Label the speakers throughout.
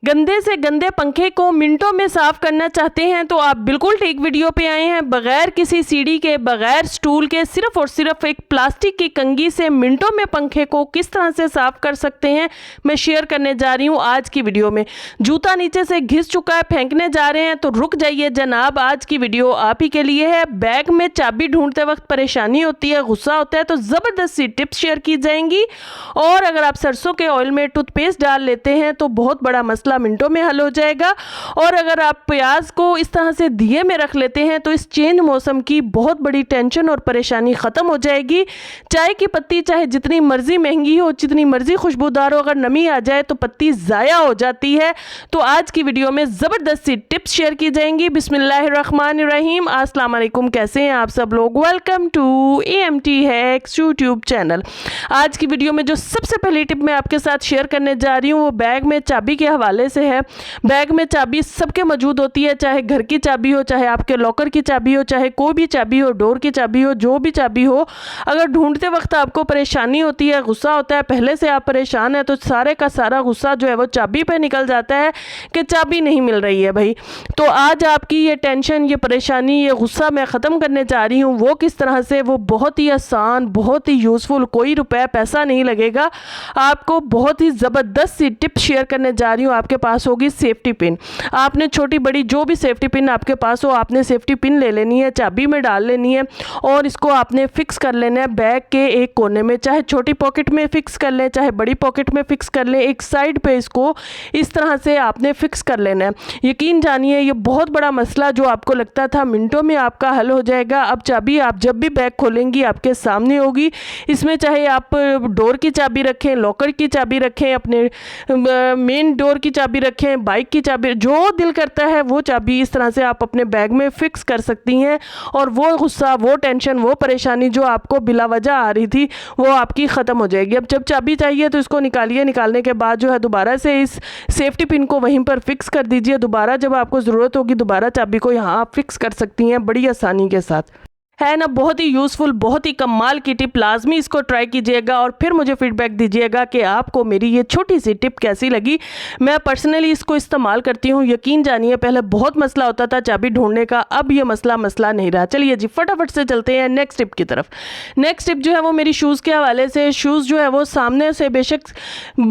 Speaker 1: गंदे से गंदे पंखे को मिनटों में साफ करना चाहते हैं तो आप बिल्कुल ठीक वीडियो पे आए हैं। बगैर किसी सीढ़ी के, बगैर स्टूल के, सिर्फ और सिर्फ एक प्लास्टिक की कंघी से मिनटों में पंखे को किस तरह से साफ कर सकते हैं मैं शेयर करने जा रही हूँ आज की वीडियो में। जूता नीचे से घिस चुका है, फेंकने जा रहे हैं तो रुक जाइए जनाब, आज की वीडियो आप ही के लिए है। बैग में चाबी ढूंढते वक्त परेशानी होती है, गुस्सा होता है तो ज़बरदस्त सी टिप्स शेयर की जाएंगी। और अगर आप सरसों के ऑयल में टूथपेस्ट डाल लेते हैं तो बहुत बड़ा मसला मिनटों में हल हो जाएगा। और अगर आप प्याज को इस तरह से दिए में रख लेते हैं तो इस चेंज मौसम की बहुत बड़ी टेंशन और परेशानी ख़त्म हो जाएगी। चाय की पत्ती चाहे जितनी मर्जी महंगी हो, जितनी मर्जी खुशबूदार हो, अगर नमी आ जाए तो पत्ती ज़ाया हो जाती है। तो आज की वीडियो में ज़बरदस्त सी टिप्स शेयर की जाएंगी। बिस्मिल्लाहिर्रहमानिर्रहीम, अस्सलाम वालेकुम, कैसे हैं आप सब लोग। Welcome to AMT hacks YouTube channel. आज की वीडियो में जो सबसे पहली टिप मैं आपके साथ शेयर करने जा रही हूँ वो बैग में चाबी के हवाले से है। बैग में चाबी सबके मौजूद होती है, चाहे घर की चाबी हो, चाहे आपके लॉकर की चाबी हो, चाहे कोई भी चाबी हो, डोर की चाबी हो, जो भी चाबी हो। अगर ढूंढते वक्त आपको परेशानी होती है, गुस्सा होता है, पहले से आप परेशान हैं तो सारे का सारा गुस्सा जो है वो चाबी पे निकल जाता है कि चाबी नहीं मिल रही है भाई। तो आज आपकी ये टेंशन, ये परेशानी, ये गुस्सा मैं ख़त्म करने जा रही हूँ। वो किस तरह से, वो बहुत ही आसान, बहुत ही यूज़फुल, कोई रुपया पैसा नहीं लगेगा आपको। बहुत ही ज़बरदस्त सी टिप शेयर करने जा रही हूँ। आपके पास होगी सेफ्टी पिन। आपने छोटी बड़ी जो भी सेफ्टी पिन आपके पास हो, आपने सेफ्टी पिन ले लेनी है, चाबी में डाल लेनी है और इसको आपने फिक्स कर लेना है बैग के एक कोने में। चाहे छोटी पॉकेट में फिक्स कर लें, चाहे बड़ी पॉकेट में फिक्स कर लें, एक साइड पे इसको इस तरह से आपने फिक्स कर लेना है। यकीन जानिए ये बहुत बड़ा मसला जो आपको लगता था मिनटों में आपका हल हो जाएगा। अब चाबी आप जब भी बैग खोलेंगी आपके सामने होगी। इसमें चाहे आप डोर की चाबी रखें, लॉकर की चाबी रखें, अपने मेन डोर की चाबी रखें, बाइक की चाबी, जो दिल करता है वो चाबी इस तरह से आप अपने बैग में फिक्स कर सकती हैं। और वो गुस्सा, वो टेंशन, वो परेशानी जो आपको बिला वजह आ रही थी वो आपकी ख़त्म हो जाएगी। अब जब चाबी चाहिए तो इसको निकालिए, निकालने के बाद जो है दोबारा से इस सेफ्टी पिन को वहीं पर फिक्स कर दीजिए। दोबारा जब आपको ज़रूरत होगी दोबारा चाबी को यहाँ आप फिक्स कर सकती हैं बड़ी आसानी के साथ। है ना, बहुत ही यूज़फुल, बहुत ही कमाल की टिप। लाजमी इसको ट्राई कीजिएगा और फिर मुझे फीडबैक दीजिएगा कि आपको मेरी ये छोटी सी टिप कैसी लगी। मैं पर्सनली इसको इस्तेमाल करती हूँ। यकीन जानिए पहले बहुत मसला होता था चाबी ढूंढने का, अब ये मसला नहीं रहा। चलिए जी फटाफट से चलते हैं नेक्स्ट टिप की तरफ। नेक्स्ट टिप जो है वो मेरी शूज़ के हवाले से। शूज़ जो है वो सामने से बेशक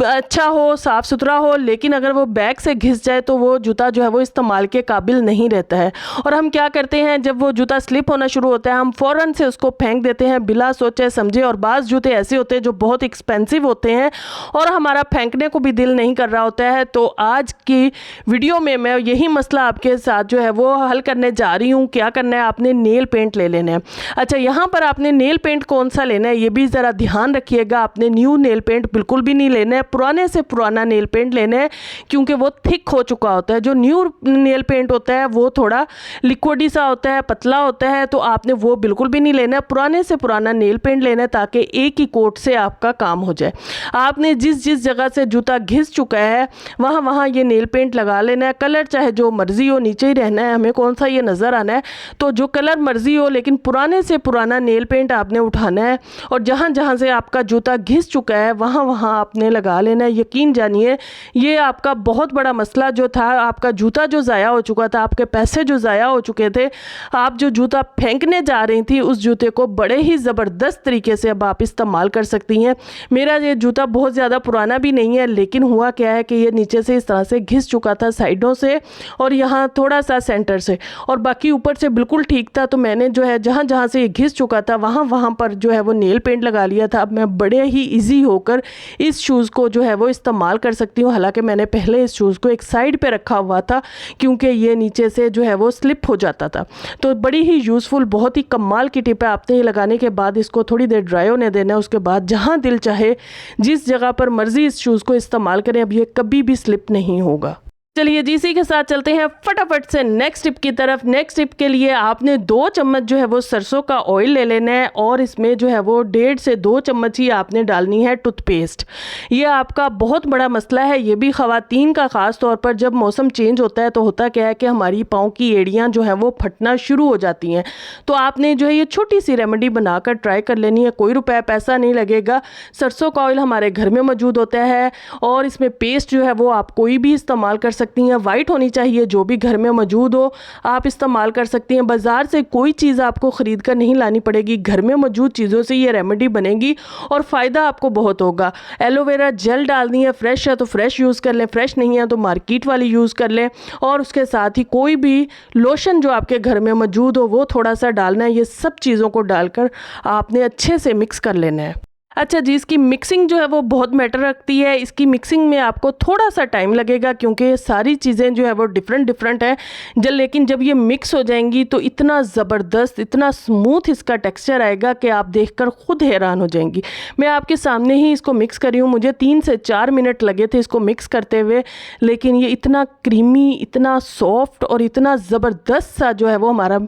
Speaker 1: अच्छा हो, साफ़ सुथरा हो, लेकिन अगर वो बैग से घिस जाए तो वो जूता जो है वो इस्तेमाल के काबिल नहीं रहता है। और हम क्या करते हैं, जब वो जूता स्लिप होना शुरू होता है हम फ़ौरन से उसको फेंक देते हैं बिला सोचे समझे। और बाज़ जूते ऐसे होते हैं जो बहुत एक्सपेंसिव होते हैं और हमारा फेंकने को भी दिल नहीं कर रहा होता है। तो आज की वीडियो में मैं यही मसला आपके साथ जो है वो हल करने जा रही हूँ। क्या करना है, आपने नेल पेंट ले लेना है। अच्छा, यहाँ पर आपने नेल पेंट कौन सा लेना है ये भी ज़रा ध्यान रखिएगा। आपने न्यू नेल पेंट बिल्कुल भी नहीं लेना है, पुराने से पुराना नेल पेंट लेना है क्योंकि वो थिक हो चुका होता है। जो न्यू नेल पेंट होता है वो थोड़ा लिक्विडी सा होता है, पतला होता है, तो आपने वो बिल्कुल भी नहीं लेना है। पुराने से पुराना नेल पेंट लेना है ताकि एक ही कोट से आपका काम हो जाए। आपने जिस जिस जगह से जूता घिस चुका है वहाँ वहाँ ये नेल पेंट लगा लेना है। कलर चाहे जो मर्जी हो, नीचे ही रहना है, हमें कौन सा ये नज़र आना है तो जो कलर मर्जी हो, लेकिन पुराने से पुराना नेल पेंट आपने उठाना है और जहाँ जहाँ से आपका जूता घिस चुका है वहाँ वहाँ आपने लगा लेना है। यकीन जानिए ये आपका बहुत बड़ा मसला जो था, आपका जूता जो ज़ाया हो चुका था, आपके पैसे जो ज़ाया हो चुके थे, आप जो जूता फेंकने जा रही थी उस जूते को बड़े ही ज़बरदस्त तरीके से अब आप इस्तेमाल कर सकती हैं। मेरा ये जूता बहुत ज़्यादा पुराना भी नहीं है, लेकिन हुआ क्या है कि ये नीचे से इस तरह से घिस चुका था, साइडों से और यहाँ थोड़ा सा सेंटर से, और बाकी ऊपर से बिल्कुल ठीक था। तो मैंने जो है जहाँ जहाँ से ये घिस चुका था वहाँ वहाँ पर जो है वो नेल पेंट लगा लिया था। अब मैं बड़े ही ईजी होकर इस शूज़ को जो है वो इस्तेमाल कर सकती हूँ। हालाँकि मैंने पहले इस शूज़ को एक साइड पर रखा हुआ था क्योंकि ये नीचे से जो है वो स्लिप हो जाता था। तो बड़ी ही यूज़फुल, बहुत ही कमाल की टिप है। आपने ये लगाने के बाद इसको थोड़ी देर ड्राई होने देना है। उसके बाद जहाँ दिल चाहे जिस जगह पर मर्जी इस शूज़ को इस्तेमाल करें, अब ये कभी भी स्लिप नहीं होगा। चलिए जी, इसी के साथ चलते हैं फटाफट से नेक्स्ट टिप की तरफ। नेक्स्ट टिप के लिए आपने 2 चम्मच जो है वो सरसों का ऑयल ले लेना है और इसमें जो है वो 1.5 से 2 चम्मच ही आपने डालनी है टूथपेस्ट। ये आपका बहुत बड़ा मसला है, ये भी ख़वातीन का ख़ास तौर पर। जब मौसम चेंज होता है तो होता क्या है कि हमारी पाँव की एड़ियाँ जो हैं वो फटना शुरू हो जाती हैं। तो आपने जो है ये छोटी सी रेमेडी बनाकर ट्राई कर लेनी है, कोई रुपया पैसा नहीं लगेगा। सरसों का ऑयल हमारे घर में मौजूद होता है और इसमें पेस्ट जो है वो आप कोई भी इस्तेमाल कर सकती हैं, वाइट होनी चाहिए, जो भी घर में मौजूद हो आप इस्तेमाल कर सकती हैं। बाज़ार से कोई चीज़ आपको ख़रीद कर नहीं लानी पड़ेगी, घर में मौजूद चीज़ों से ये रेमेडी बनेगी और फ़ायदा आपको बहुत होगा। एलोवेरा जेल डालनी है, फ्रेश है तो फ्रेश यूज़ कर लें, फ्रेश नहीं है तो मार्केट वाली यूज़ कर लें। और उसके साथ ही कोई भी लोशन जो आपके घर में मौजूद हो वो थोड़ा सा डालना है। ये सब चीज़ों को डालकर आपने अच्छे से मिक्स कर लेना है। अच्छा जी, इसकी मिक्सिंग जो है वो बहुत मैटर रखती है। इसकी मिक्सिंग में आपको थोड़ा सा टाइम लगेगा क्योंकि ये सारी चीज़ें जो है वो डिफरेंट हैं। लेकिन जब ये मिक्स हो जाएंगी तो इतना ज़बरदस्त, इतना स्मूथ इसका टेक्सचर आएगा कि आप देखकर ख़ुद हैरान हो जाएंगी। मैं आपके सामने ही इसको मिक्स करी हूँ, मुझे 3 से 4 मिनट लगे थे इसको मिक्स करते हुए, लेकिन ये इतना क्रीमी, इतना सॉफ्ट और इतना ज़बरदस्त सा जो है वो हमारा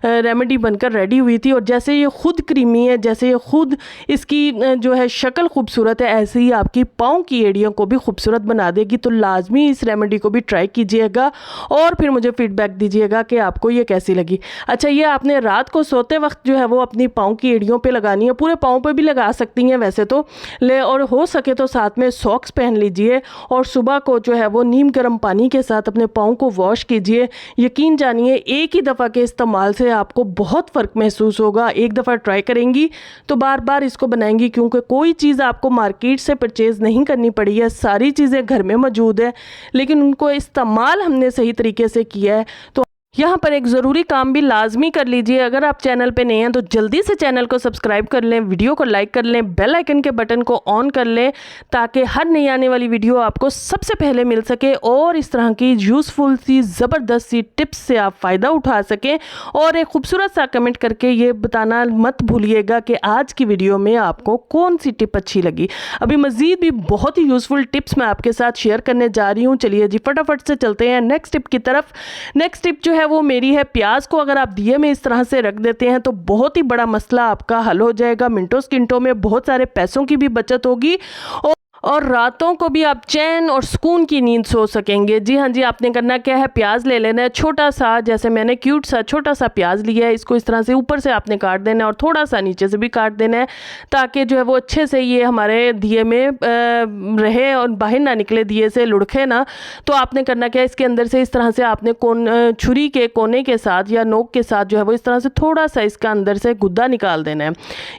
Speaker 1: रेमेडी बनकर रेडी हुई थी। और जैसे ये ख़ुद क्रीमी है, जैसे ये ख़ुद इसकी जो है शक्ल खूबसूरत है, ऐसे ही आपकी पाँव की एड़ियों को भी खूबसूरत बना देगी। तो लाजमी इस रेमेडी को भी ट्राई कीजिएगा और फिर मुझे फीडबैक दीजिएगा कि आपको ये कैसी लगी। अच्छा, ये आपने रात को सोते वक्त जो है वो अपनी पाँव की एड़ियों पे लगानी है, पूरे पाँव पे भी लगा सकती हैं वैसे तो ले, और हो सके तो साथ में सॉक्स पहन लीजिए और सुबह को जो है वो नीम गर्म पानी के साथ अपने पाँव को वॉश कीजिए। यकीन जानिए एक ही दफ़ा के इस्तेमाल से आपको बहुत फ़र्क महसूस होगा। एक दफ़ा ट्राई करेंगी तो बार बार इसको बनाएंगी, क्योंकि कोई चीज़ आपको मार्केट से परचेज़ नहीं करनी पड़ी है, सारी चीज़ें घर में मौजूद है, लेकिन उनको इस्तेमाल हमने सही तरीके से किया है। तो यहाँ पर एक ज़रूरी काम भी लाजमी कर लीजिए। अगर आप चैनल पे नए हैं तो जल्दी से चैनल को सब्सक्राइब कर लें, वीडियो को लाइक कर लें, बेल आइकन के बटन को ऑन कर लें ताकि हर नई आने वाली वीडियो आपको सबसे पहले मिल सके और इस तरह की यूज़फुल सी ज़बरदस्त सी टिप्स से आप फ़ायदा उठा सकें। और एक खूबसूरत सा कमेंट करके ये बताना मत भूलिएगा कि आज की वीडियो में आपको कौन सी टिप अच्छी लगी। अभी मज़ीद भी बहुत ही यूज़फुल टिप्स मैं आपके साथ शेयर करने जा रही हूँ। चलिए जी, फटाफट से चलते हैं नेक्स्ट टिप की तरफ। नेक्स्ट टिप जो है वो मेरी है, प्याज को अगर आप दिए में इस तरह से रख देते हैं तो बहुत ही बड़ा मसला आपका हल हो जाएगा। मिनटों सेकंडों में बहुत सारे पैसों की भी बचत होगी और रातों को भी आप चैन और सुकून की नींद सो सकेंगे। जी हाँ जी, आपने करना क्या है, प्याज ले लेना है छोटा सा, जैसे मैंने क्यूट सा छोटा सा प्याज लिया है। इसको इस तरह से ऊपर से आपने काट देना है और थोड़ा सा नीचे से भी काट देना है ताकि जो है वो अच्छे से ये हमारे दिए में रहे और बाहर ना निकले, दिए से लुढ़के ना। तो आपने करना क्या है, इसके अंदर से इस तरह से आपने छुरी के कोने के साथ या नोक के साथ जो है वो इस तरह से थोड़ा सा इसका अंदर से गुद्दा निकाल देना है।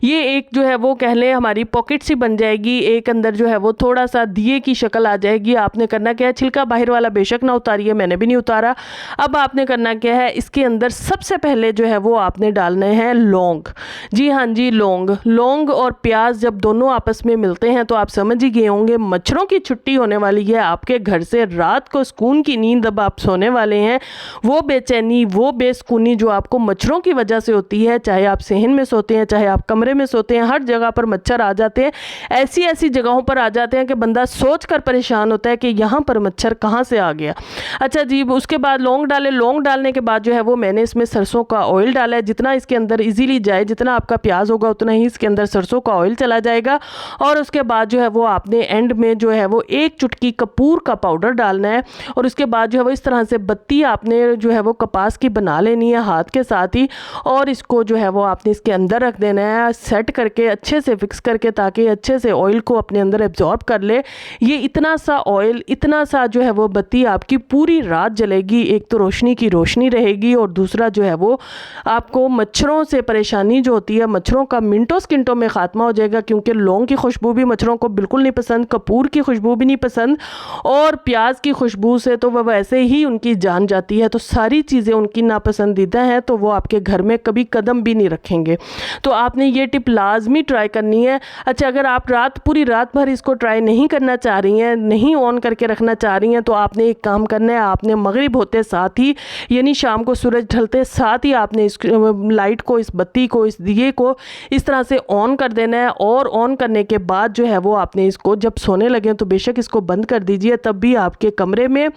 Speaker 1: ये एक जो है वो कह लें हमारी पॉकेट सी बन जाएगी, एक अंदर जो है वो थोड़ा सा दिए की शक्ल आ जाएगी। आपने करना क्या है, छिलका बाहर वाला बेशक ना उतारिए, मैंने भी नहीं उतारा। अब आपने करना क्या है, इसके अंदर सबसे पहले जो है वो आपने डालने हैं लौंग। जी हाँ जी, लौंग और प्याज जब दोनों आपस में मिलते हैं तो आप समझ ही गए होंगे मच्छरों की छुट्टी होने वाली है आपके घर से। रात को सुकून की नींद अब आप सोने वाले हैं, वो बेचैनी, वो बेसुकूनी जो आपको मच्छरों की वजह से होती है, चाहे आप सेहन में सोते हैं, चाहे आप कमरे में सोते हैं, हर जगह पर मच्छर आ जाते हैं। ऐसी ऐसी जगहों पर आ जाते हैं कि बंदा सोच कर परेशान होता है कि यहाँ पर मच्छर कहाँ से आ गया। अच्छा जी, उसके बाद लौंग डाले। लौंग डालने के बाद जो है वो मैंने इसमें सरसों का ऑयल डाला है। जितना इसके अंदर इजीली जाए, जितना आपका प्याज होगा उतना ही इसके अंदर सरसों का ऑयल चला जाएगा। और उसके बाद जो है वो आपने एंड में जो है वो 1 चुटकी कपूर का पाउडर डालना है। और उसके बाद जो है वो इस तरह से बत्ती आपने जो है वो कपास की बना लेनी है हाथ के साथ ही, और इसको जो है वो आपने इसके अंदर रख देना है सेट करके, अच्छे से फिक्स करके, ताकि अच्छे से ऑयल को अपने अंदर एब्जॉर्ब कर ले। ये इतना सा ऑयल, इतना सा जो है वो बत्ती आपकी पूरी रात जलेगी। एक तो रोशनी की रोशनी रहेगी और दूसरा जो है वो आपको मच्छरों से परेशानी जो होती है, मच्छरों का मिनटों सेकंडों में ख़ात्मा हो जाएगा। क्योंकि लौंग की खुशबू भी मच्छरों को बिल्कुल नहीं पसंद, कपूर की खुशबू भी नहीं पसंद, और प्याज की खुशबू से तो वह वैसे ही उनकी जान जाती है। तो सारी चीज़ें उनकी नापसंदीदा हैं, तो वो आपके घर में कभी कदम भी नहीं रखेंगे। तो आपने ये टिप लाजमी ट्राई करनी है। अच्छा, अगर आप पूरी रात भर इसको ट्राई नहीं करना चाह रही हैं, नहीं ऑन करके रखना चाह रही हैं, तो आपने एक काम करना करना है आपने मगरिब होते साथ ही, यानी शाम को सूरज ढलते साथ ही आपने इस लाइट को, इस बत्ती को, इस दिए को इस तरह से ऑन कर देना है। और ऑन करने के बाद जो है वो आपने इसको जब सोने लगे तो बेशक इसको बंद कर दीजिए, तब भी आपके कमरे में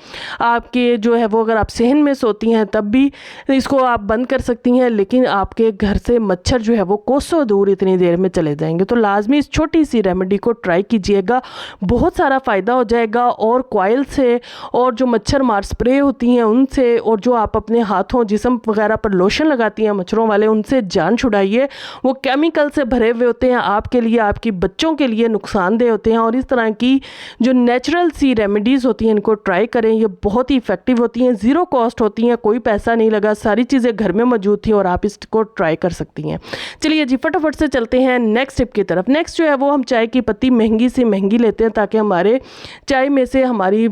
Speaker 1: आपके जो है वो, अगर आप सहन में सोती हैं तब भी इसको आप बंद कर सकती हैं, लेकिन आपके घर से मच्छर जो है वो कोसों दूर इतनी देर में चले जाएंगे। तो लाजमी इस छोटी सी रेमेडी को ट्राई कीजिएगा, बहुत सारा फ़ायदा हो जाएगा। और कॉइल से और जो मच्छर मार स्प्रे होती हैं उनसे, और जो आप अपने हाथों जिस्म वगैरह पर लोशन लगाती हैं मच्छरों वाले, उनसे जान छुड़ाइए। वो केमिकल से भरे हुए होते हैं, आपके लिए, आपकी बच्चों के लिए नुकसानदेह होते हैं। और इस तरह की जो नेचुरल सी रेमेडीज़ होती हैं इनको ट्राई करें, ये बहुत ही इफ़ेक्टिव होती हैं, ज़ीरो कॉस्ट होती हैं, कोई पैसा नहीं लगा, सारी चीज़ें घर में मौजूद थी और आप इसको ट्राई कर सकती हैं। चलिए जी फटाफट से चलते हैं नेक्स्ट टिप की तरफ। नेक्स्ट जो है वो हम चाय की पत्ती महंगी से महंगी लेते हैं ताकि हमारे चाय में से हमारी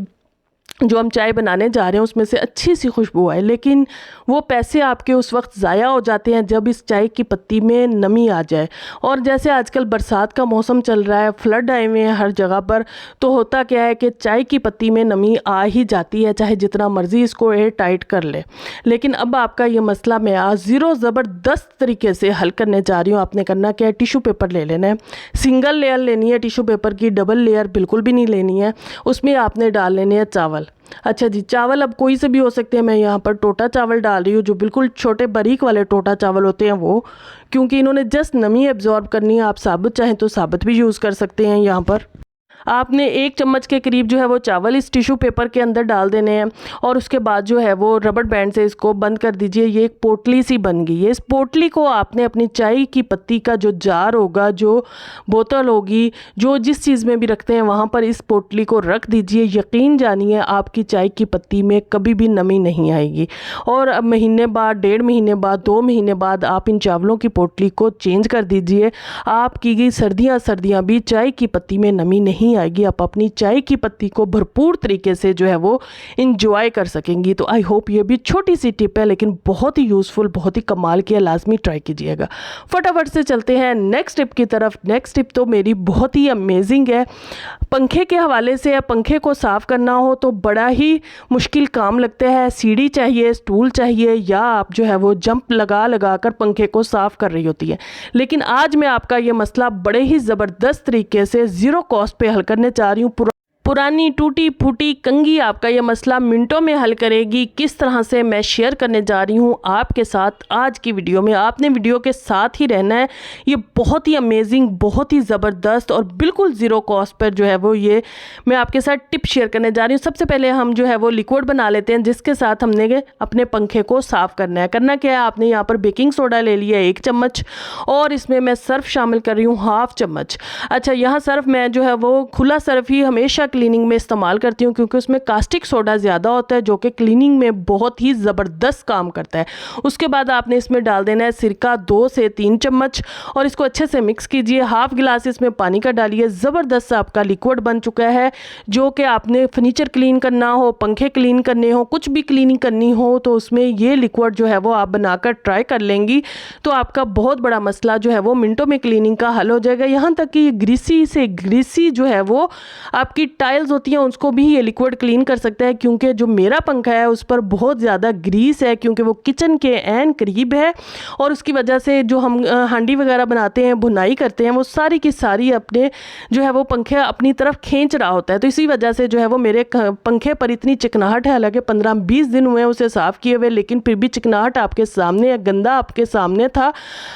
Speaker 1: जो हम चाय बनाने जा रहे हैं उसमें से अच्छी सी खुशबू आए, लेकिन वो पैसे आपके उस वक्त ज़ाया हो जाते हैं जब इस चाय की पत्ती में नमी आ जाए। और जैसे आजकल बरसात का मौसम चल रहा है, फ्लड आए हुए हैं हर जगह पर, तो होता क्या है कि चाय की पत्ती में नमी आ ही जाती है, चाहे जितना मर्ज़ी इसको एयर टाइट कर ले। लेकिन अब आपका ये मसला मैं आज ज़ीरो ज़बरदस्त तरीके से हल करने जा रही हूँ। आपने करना क्या है, टिशू पेपर ले लेना है, सिंगल लेयर लेनी है टिशू पेपर की, डबल लेयर बिल्कुल भी नहीं लेनी है। उसमें आपने डाल लेने हैं चावल। अच्छा जी, चावल अब कोई से भी हो सकते हैं, मैं यहाँ पर टोटा चावल डाल रही हूँ, जो बिल्कुल छोटे बारीक वाले टोटा चावल होते हैं वो, क्योंकि इन्होंने जस्ट नमी एब्जॉर्ब करनी है। आप साबुत चाहें तो साबुत भी यूज़ कर सकते हैं। यहाँ पर आपने 1 चम्मच के करीब जो है वो चावल इस टिश्यू पेपर के अंदर डाल देने हैं और उसके बाद जो है वो रबड़ बैंड से इसको बंद कर दीजिए। ये एक पोटली सी बन गई है। इस पोटली को आपने अपनी चाय की पत्ती का जो जार होगा, जो बोतल होगी, जो जिस चीज़ में भी रखते हैं वहाँ पर इस पोटली को रख दीजिए। यकीन जानिए आपकी चाय की पत्ती में कभी भी नमी नहीं आएगी। और अब महीने बाद, 1.5 महीने बाद, 2 महीने बाद आप इन चावलों की पोटली को चेंज कर दीजिए। आपकी सर्दियाँ भी चाय की पत्ती में नमी नहीं आएगी। आप अपनी चाय की पत्ती को भरपूर तरीके से जो है वो इंजॉय कर सकेंगी। तो आई होप ये भी छोटी सी टिप है लेकिन बहुत ही यूज़फुल, बहुत ही कमाल की है, लाजमी ट्राई कीजिएगा। फटाफट से चलते हैं नेक्स्ट टिप की तरफ। नेक्स्ट टिप तो मेरी बहुत ही अमेजिंग है। पंखे के हवाले से है, पंखे को साफ़ करना हो तो बड़ा ही मुश्किल काम लगता है। सीढ़ी चाहिए, स्टूल चाहिए, या आप जो है वो जंप लगा कर पंखे को साफ़ कर रही होती है। लेकिन आज मैं आपका ये मसला बड़े ही ज़बरदस्त तरीके से ज़ीरो कॉस्ट पे हल करने जा रही हूँ। पुरानी टूटी फूटी कंघी आपका ये मसला मिनटों में हल करेगी। किस तरह से मैं शेयर करने जा रही हूँ आपके साथ आज की वीडियो में। आपने वीडियो के साथ ही रहना है। ये बहुत ही अमेजिंग, बहुत ही ज़बरदस्त और बिल्कुल ज़ीरो कॉस्ट पर जो है वो ये मैं आपके साथ टिप शेयर करने जा रही हूँ। सबसे पहले हम जो है वो लिक्विड बना लेते हैं जिसके साथ हमने अपने पंखे को साफ़ करना है। करना क्या है, आपने यहाँ पर बेकिंग सोडा ले लिया 1 चम्मच और इसमें मैं सर्फ शामिल कर रही हूँ 1/2 चम्मच। अच्छा, यहाँ सर्फ मैं जो है वो खुला सर्फ ही हमेशा क्लीनिंग में इस्तेमाल करती हूँ क्योंकि उसमें कास्टिक सोडा ज़्यादा होता है जो कि क्लीनिंग में बहुत ही ज़बरदस्त काम करता है। उसके बाद आपने इसमें डाल देना है सिरका 2 से 3 चम्मच और इसको अच्छे से मिक्स कीजिए। 1/2 गिलास इसमें पानी का डालिए। ज़बरदस्त आपका लिक्विड बन चुका है जो कि आपने फर्नीचर क्लीन करना हो, पंखे क्लीन करने हो, कुछ भी क्लीनिंग करनी हो तो उसमें ये लिक्विड जो है वो आप बनाकर ट्राई कर लेंगी तो आपका बहुत बड़ा मसला जो है वो मिनटों में क्लीनिंग का हल हो जाएगा। यहाँ तक कि ग्रीसी से ग्रीसी जो है वो आपकी टाइल्स होती हैं उसको भी ये लिक्विड क्लीन कर सकता है। क्योंकि जो मेरा पंखा है उस पर बहुत ज़्यादा ग्रीस है क्योंकि वो किचन के ऐन करीब है और उसकी वजह से जो हम हांडी वगैरह बनाते हैं, भुनाई करते हैं, वो सारी की सारी अपने जो है वो पंखे अपनी तरफ खींच रहा होता है। तो इसी वजह से जो है वो मेरे पंखे पर इतनी चिकनाहट है। हालांकि 15-20 दिन हुए उसे साफ़ किए हुए लेकिन फिर भी चिकनाहट आपके सामने है, गंदा आपके सामने था।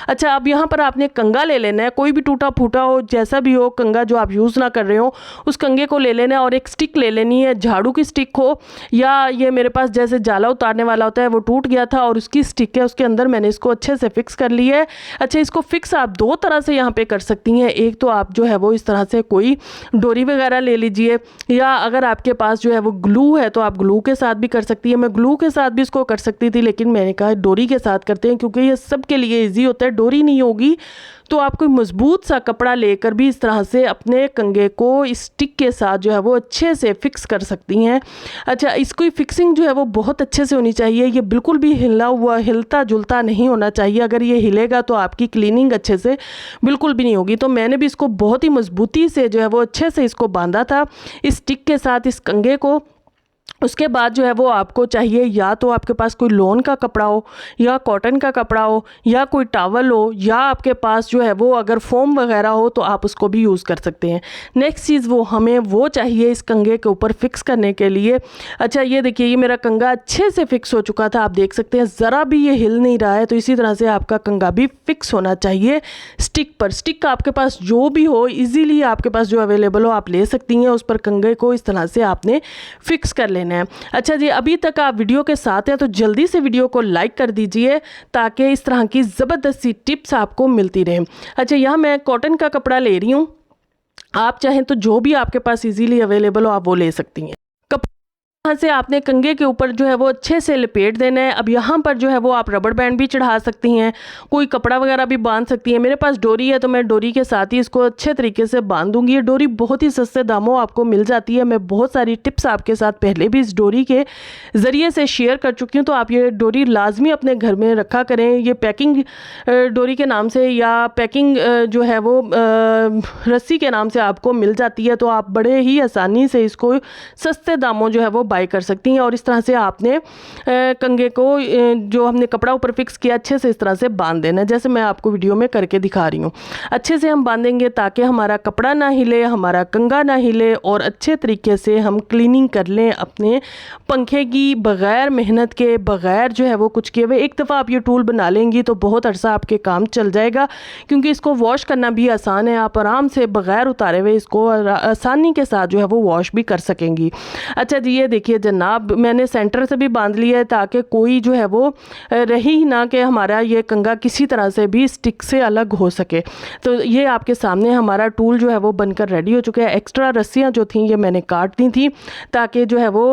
Speaker 1: अच्छा, अब यहाँ पर आपने कंगा ले लेना है, कोई भी टूटा फूटा हो, जैसा भी हो कंगा जो आप यूज़ ना कर रहे हो उस कंगे को ले लेना है और एक स्टिक ले लेनी है। झाड़ू की स्टिक हो या ये मेरे पास जैसे जाला उतारने वाला होता है वो टूट गया था और उसकी स्टिक है, उसके अंदर मैंने इसको अच्छे से फिक्स कर लिया है। अच्छा, इसको फिक्स आप 2 तरह से यहाँ पे कर सकती हैं। एक तो आप जो है वो इस तरह से कोई डोरी वगैरह ले लीजिए या अगर आपके पास जो है वो ग्लू है तो आप ग्लू के साथ भी कर सकती है। मैं ग्लू के साथ भी इसको कर सकती थी लेकिन मैंने कहा डोरी के साथ करते हैं क्योंकि ये सबके लिए ईजी होता है। डोरी नहीं होगी तो आप कोई मजबूत सा कपड़ा लेकर भी इस तरह से अपने कंगे को इस स्टिक के साथ जो है वो अच्छे से फिक्स कर सकती हैं। अच्छा, इसकी फिक्सिंग जो है वो बहुत अच्छे से होनी चाहिए। ये बिल्कुल भी हिलता जुलता नहीं होना चाहिए। अगर ये हिलेगा तो आपकी क्लीनिंग अच्छे से बिल्कुल भी नहीं होगी। तो मैंने भी इसको बहुत ही मजबूती से जो है वो अच्छे से इसको बांधा था इस स्टिक के साथ इस कंगे को उसके बाद जो है वो आपको चाहिए, या तो आपके पास कोई लॉन का कपड़ा हो, या कॉटन का कपड़ा हो, या कोई टॉवल हो, या आपके पास जो है वो अगर फोम वगैरह हो तो आप उसको भी यूज़ कर सकते हैं। नेक्स्ट चीज़ हमें वो चाहिए इस कंगे के ऊपर फिक्स करने के लिए। अच्छा, ये देखिए, ये मेरा कंगा अच्छे से फिक्स हो चुका था, आप देख सकते हैं ज़रा भी ये हिल नहीं रहा है। तो इसी तरह से आपका कंगा भी फिक्स होना चाहिए स्टिक पर। स्टिक आपके पास जो भी हो, ईजीली आपके पास जो अवेलेबल हो आप ले सकती हैं। उस पर कंगे को इस तरह से आपने फिक्स कर लेना है। अच्छा जी, अभी तक आप वीडियो के साथ हैं तो जल्दी से वीडियो को लाइक कर दीजिए ताकि इस तरह की ज़बरदस्त सी टिप्स आपको मिलती रहें। अच्छा, यहाँ मैं कॉटन का कपड़ा ले रही हूँ, आप चाहें तो जो भी आपके पास इजीली अवेलेबल हो आप वो ले सकती हैं। यहाँ से आपने कंगे के ऊपर जो है वो अच्छे से लपेट देना है। अब यहाँ पर जो है वो आप रबड़ बैंड भी चढ़ा सकती हैं, कोई कपड़ा वगैरह भी बांध सकती हैं। मेरे पास डोरी है तो मैं डोरी के साथ ही इसको अच्छे तरीके से बांध दूंगी। ये डोरी बहुत ही सस्ते दामों आपको मिल जाती है। मैं बहुत सारी टिप्स आपके साथ पहले भी इस डोरी के ज़रिए से शेयर कर चुकी हूँ, तो आप ये डोरी लाजमी अपने घर में रखा करें। ये पैकिंग डोरी के नाम से या पैकिंग जो है वो रस्सी के नाम से आपको मिल जाती है, तो आप बड़े ही आसानी से इसको सस्ते दामों जो है वो बाय कर सकती हैं। और इस तरह से आपने कंगे को जो हमने कपड़ा ऊपर फिक्स किया अच्छे से इस तरह से बांध देना है, जैसे मैं आपको वीडियो में करके दिखा रही हूँ। अच्छे से हम बांधेंगे ताकि हमारा कपड़ा ना हिले, हमारा कंगा ना हिले, और अच्छे तरीके से हम क्लीनिंग कर लें अपने पंखे की, बग़ैर मेहनत के, बग़ैर जो है वो कुछ किए हुए। एक दफ़ा आप ये टूल बना लेंगी तो बहुत अरसा आपके काम चल जाएगा, क्योंकि इसको वॉश करना भी आसान है। आप आराम से बग़ैर उतारे हुए इसको आसानी के साथ जो है वो वॉश भी कर सकेंगी। अच्छा जी, ये देखिए जनाब, मैंने सेंटर से भी बांध लिया है ताकि कोई जो है वो रही ही ना कि हमारा ये कंगा किसी तरह से भी स्टिक से अलग हो सके। तो ये आपके सामने हमारा टूल जो है वो बनकर रेडी हो चुका है। एक्स्ट्रा रस्सियाँ जो थी ये मैंने काट दी थी ताकि जो है वो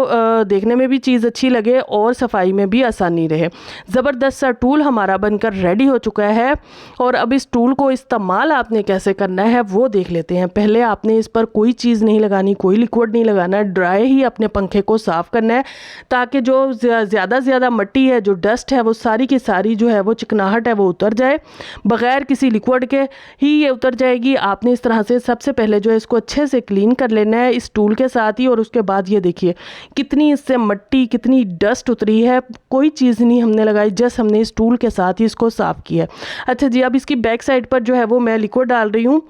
Speaker 1: देखने में भी चीज़ अच्छी लगे और सफाई में भी आसानी रहे। ज़बरदस्त सा टूल हमारा बनकर रेडी हो चुका है। और अब इस टूल को इस्तेमाल आपने कैसे करना है वो देख लेते हैं। पहले आपने इस पर कोई चीज़ नहीं लगानी, कोई लिक्विड नहीं लगाना, ड्राई ही अपने पंखे को साफ़ करना है ताकि जो ज़्यादा से ज़्यादा मिट्टी है, जो डस्ट है, वो सारी की सारी जो है वो चिकनाहट है वो उतर जाए। बग़ैर किसी लिक्विड के ही ये उतर जाएगी। आपने इस तरह से सबसे पहले जो है इसको अच्छे से क्लीन कर लेना है इस टूल के साथ ही। और उसके बाद ये देखिए कितनी इससे मिट्टी, कितनी डस्ट उतरी है, कोई चीज़ नहीं हमने लगाई, जस्ट हमने इस टूल के साथ ही इसको साफ़ किया। अच्छा जी, अब इसकी बैक साइड पर जो है वो मैं लिक्विड डाल रही हूँ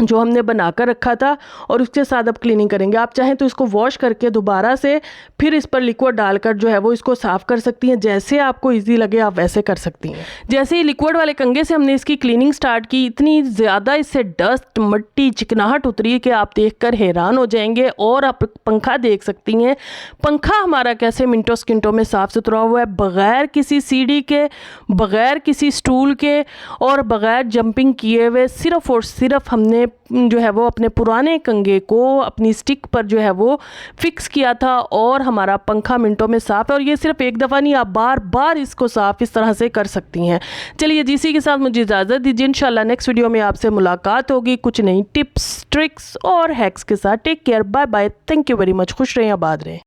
Speaker 1: जो हमने बनाकर रखा था, और उसके साथ अब क्लीनिंग करेंगे। आप चाहें तो इसको वॉश करके दोबारा से फिर इस पर लिक्विड डालकर जो है वो इसको साफ़ कर सकती हैं। जैसे आपको इजी लगे आप वैसे कर सकती हैं। जैसे ही लिक्विड वाले कंगे से हमने इसकी क्लीनिंग स्टार्ट की, इतनी ज़्यादा इससे डस्ट, मिट्टी, चिकनाहट उतरी कि आप देखकर हैरान हो जाएंगे। और आप पंखा देख सकती हैं, पंखा हमारा कैसे मिनटों सेकंडों में साफ़ सुथरा हुआ है, बग़ैर किसी सीढ़ी के, बग़ैर किसी स्टूल के, और बग़ैर जंपिंग किए हुए। सिर्फ़ और सिर्फ हमने जो है वो अपने पुराने कंगे को अपनी स्टिक पर जो है वो फिक्स किया था, और हमारा पंखा मिनटों में साफ़ है। और ये सिर्फ एक दफ़ा नहीं, आप बार बार इसको साफ़ इस तरह से कर सकती हैं। चलिए जी, इसी के साथ मुझे इजाज़त दीजिए। इंशाल्लाह नेक्स्ट वीडियो में आपसे मुलाकात होगी कुछ नई टिप्स, ट्रिक्स और हैक्स के साथ। Take care, bye bye, thank you very much. खुश रहें, आबाद रहें।